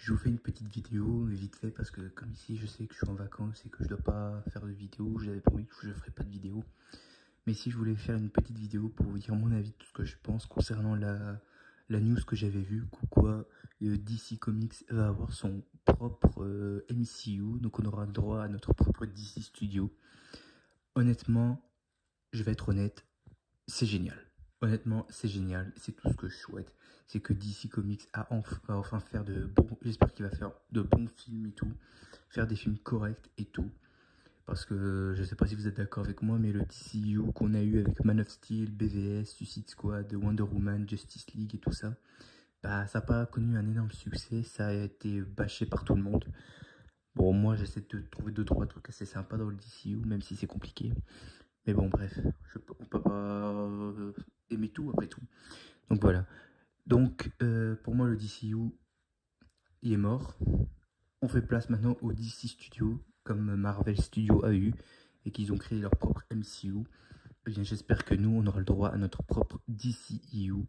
Je vous fais une petite vidéo vite fait parce que comme ici je sais que je suis en vacances et que je dois pas faire de vidéo, j'avais promis que je ne ferai pas de vidéo. Mais si je voulais faire une petite vidéo pour vous dire mon avis de tout ce que je pense concernant la news que j'avais vue, quoi DC Comics va avoir son propre MCU, donc on aura le droit à notre propre DC Studio. Honnêtement, je vais être honnête, c'est génial. Honnêtement, c'est génial. C'est tout ce que je souhaite. C'est que DC Comics va enfin faire de bons... J'espère qu'il va faire de bons films et tout. Faire des films corrects et tout. Parce que je sais pas si vous êtes d'accord avec moi, mais le DCU qu'on a eu avec Man of Steel, BVS, Suicide Squad, Wonder Woman, Justice League et tout ça, bah ça n'a pas connu un énorme succès. Ça a été bâché par tout le monde. Bon, moi j'essaie de trouver 2-3 trucs assez sympas dans le DCU, même si c'est compliqué. Mais bon, bref, on peut pas aimer tout après tout. Donc voilà. Donc, pour moi, le DCU, il est mort. On fait place maintenant au DC Studio, comme Marvel Studios a eu, et qu'ils ont créé leur propre MCU. Eh bien, j'espère que nous, on aura le droit à notre propre DCEU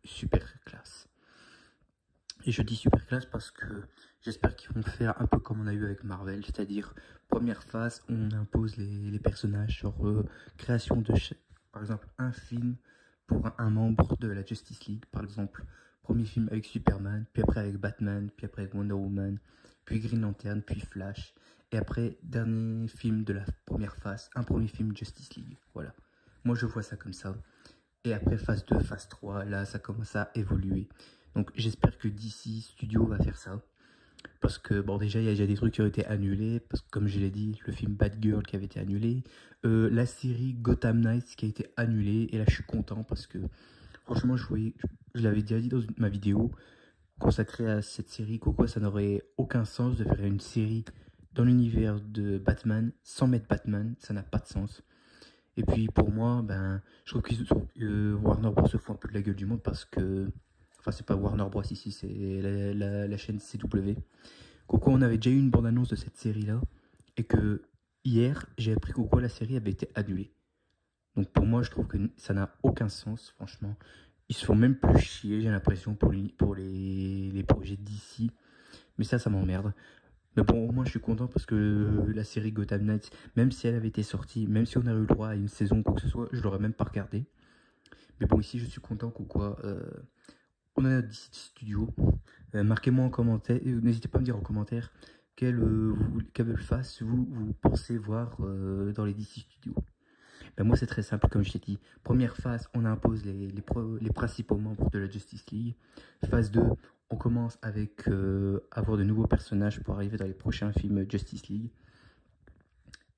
super classe. Et je dis super classe parce que j'espère qu'ils vont faire un peu comme on a eu avec Marvel, c'est-à-dire première phase, on impose les personnages, genre création de, par exemple, un film pour un membre de la Justice League, par exemple, premier film avec Superman, puis après avec Batman, puis après avec Wonder Woman, puis Green Lantern, puis Flash, et après, dernier film de la première phase, un premier film Justice League, voilà. Moi je vois ça comme ça. Et après phase 2, phase 3, là ça commence à évoluer. Donc j'espère que DC Studio va faire ça. Parce que bon déjà il y a déjà des trucs qui ont été annulés. Parce que comme je l'ai dit, le film Bad Girl qui avait été annulé. La série Gotham Knights qui a été annulée. Et là je suis content parce que franchement je l'avais déjà dit dans ma vidéo consacrée à cette série. Pourquoi ça n'aurait aucun sens de faire une série dans l'univers de Batman sans mettre Batman. Ça n'a pas de sens. Et puis pour moi, ben, je trouve que Warner Bros se fout un peu de la gueule du monde parce que... Enfin, c'est pas Warner Bros ici, c'est la chaîne CW. Pourquoi on avait déjà eu une bande-annonce de cette série-là. Et que hier, j'ai appris pourquoi la série avait été annulée. Donc pour moi, je trouve que ça n'a aucun sens, franchement. Ils se font même plus chier, j'ai l'impression, pour les projets d'ici. Mais ça m'emmerde. Mais bon, au moins je suis content parce que la série Gotham Knights, même si elle avait été sortie, même si on a eu le droit à une saison ou quoi que ce soit, je l'aurais même pas regardé. Mais bon, ici je suis content quoi. On a notre DC Studio. Marquez-moi en commentaire, n'hésitez pas à me dire en commentaire quelle face vous pensez voir dans les DC Studios. Ben moi c'est très simple comme je t'ai dit. Première phase, on impose les principaux membres de la Justice League. Phase 2, on commence avec avoir de nouveaux personnages pour arriver dans les prochains films Justice League.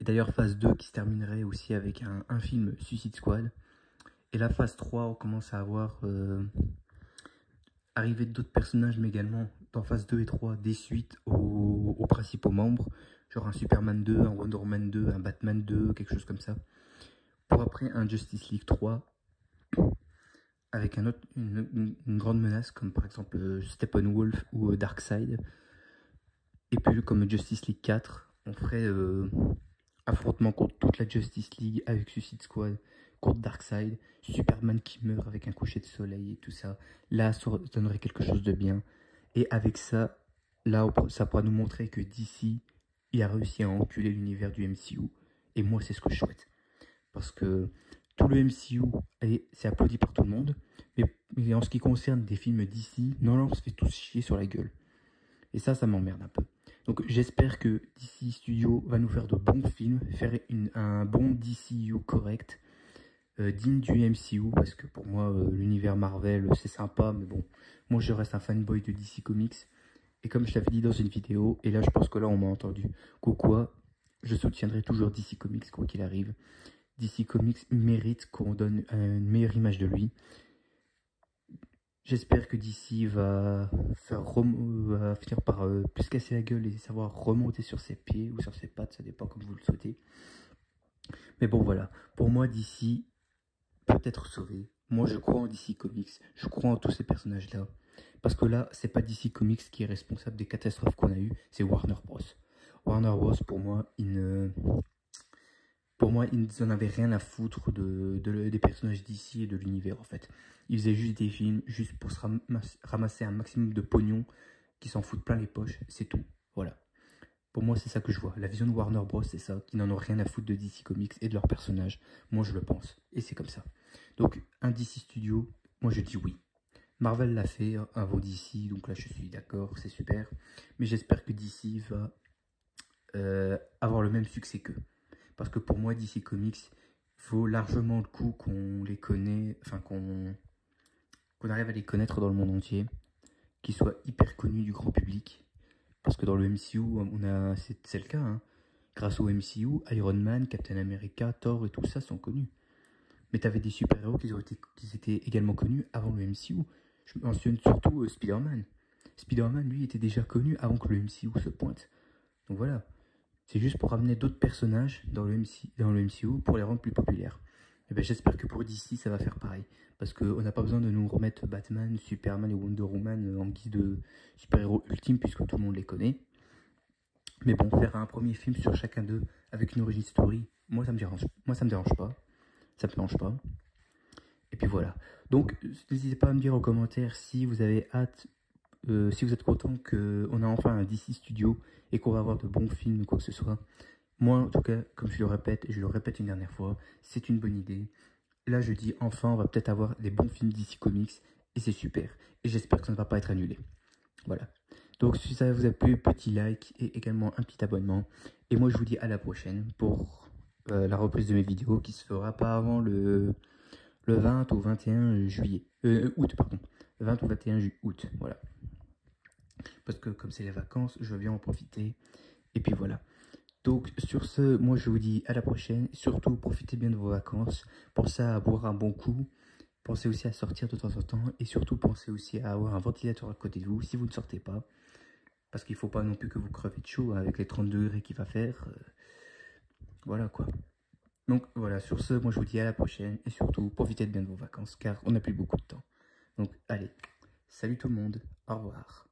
Et d'ailleurs phase 2 qui se terminerait aussi avec un film Suicide Squad. Et la phase 3, on commence à avoir arrivé d'autres personnages, mais également dans phase 2 et 3 des suites aux principaux membres. Genre un Superman 2, un Wonder Woman 2, un Batman 2, quelque chose comme ça. Pour après un Justice League 3 avec une grande menace comme par exemple Steppenwolf ou Darkseid. Et puis comme Justice League 4, on ferait affrontement contre toute la Justice League avec Suicide Squad, contre Darkseid, Superman qui meurt avec un coucher de soleil et tout ça. Là, ça donnerait quelque chose de bien. Et avec ça, là, ça pourra nous montrer que DC, il a réussi à enculer l'univers du MCU. Et moi, c'est ce que je souhaite. Parce que tout le MCU, c'est applaudi par tout le monde. Mais en ce qui concerne des films DC, non, on se fait tous chier sur la gueule. Et ça m'emmerde un peu. Donc j'espère que DC Studio va nous faire de bons films, faire un bon DCU correct, digne du MCU, parce que pour moi, l'univers Marvel, c'est sympa, mais bon, moi je reste un fanboy de DC Comics. Et comme je l'avais dit dans une vidéo, et là je pense que là on m'a entendu, quoi, je soutiendrai toujours DC Comics, quoi qu'il arrive. DC Comics mérite qu'on donne une meilleure image de lui. J'espère que DC va finir par plus casser la gueule et savoir remonter sur ses pieds ou sur ses pattes, ça dépend comme vous le souhaitez. Mais bon voilà, pour moi DC peut être sauvé. Moi je crois en DC Comics, je crois en tous ces personnages-là. Parce que là, c'est pas DC Comics qui est responsable des catastrophes qu'on a eues, c'est Warner Bros. Warner Bros, pour moi, ils en avaient rien à foutre des personnages d'ici et de l'univers, en fait. Ils faisaient juste des films, juste pour se ramasser un maximum de pognon qui s'en foutent plein les poches, c'est tout. Voilà. Pour moi, c'est ça que je vois. La vision de Warner Bros, c'est ça, qui n'en ont rien à foutre de DC Comics et de leurs personnages. Moi, je le pense. Et c'est comme ça. Donc, un DC Studio, moi, je dis oui. Marvel l'a fait avant DC, donc là, je suis d'accord, c'est super. Mais j'espère que DC va avoir le même succès qu'eux. Parce que pour moi, DC Comics vaut largement le coup qu'on les connaît, enfin qu'on arrive à les connaître dans le monde entier, qu'ils soient hyper connus du grand public. Parce que dans le MCU, c'est le cas, hein. Grâce au MCU, Iron Man, Captain America, Thor et tout ça sont connus. Mais t'avais des super-héros qui étaient également connus avant le MCU. Je mentionne surtout Spider-Man. Spider-Man, lui, était déjà connu avant que le MCU se pointe. Donc voilà. C'est juste pour ramener d'autres personnages dans le MCU pour les rendre plus populaires. Et ben, j'espère que pour DC, ça va faire pareil. Parce qu'on n'a pas besoin de nous remettre Batman, Superman et Wonder Woman en guise de super-héros ultime, puisque tout le monde les connaît. Mais bon, faire un premier film sur chacun d'eux avec une origin story, moi ça me dérange pas. Ça me dérange pas. Et puis voilà. Donc, n'hésitez pas à me dire en commentaire si vous avez hâte, si vous êtes content qu'on a enfin un DC Studio et qu'on va avoir de bons films ou quoi que ce soit. Moi, en tout cas, comme je le répète, et je le répète une dernière fois, c'est une bonne idée. Là, je dis enfin, on va peut-être avoir des bons films DC Comics et c'est super. Et j'espère que ça ne va pas être annulé. Voilà. Donc, si ça vous a plu, petit like et également un petit abonnement. Et moi, je vous dis à la prochaine pour la reprise de mes vidéos qui se fera pas avant le 20 ou 21 juillet. Août, pardon. 20 ou 21 août, voilà. Parce que comme c'est les vacances, je viens en profiter. Et puis voilà. Donc sur ce, moi je vous dis à la prochaine. Surtout, profitez bien de vos vacances. Pensez à boire un bon coup. Pensez aussi à sortir de temps en temps. Et surtout, pensez aussi à avoir un ventilateur à côté de vous si vous ne sortez pas. Parce qu'il ne faut pas non plus que vous crevez de chaud avec les 30 degrés qu'il va faire. Voilà quoi. Donc voilà, sur ce, moi je vous dis à la prochaine. Et surtout, profitez bien de vos vacances car on n'a plus beaucoup de temps. Donc allez, salut tout le monde. Au revoir.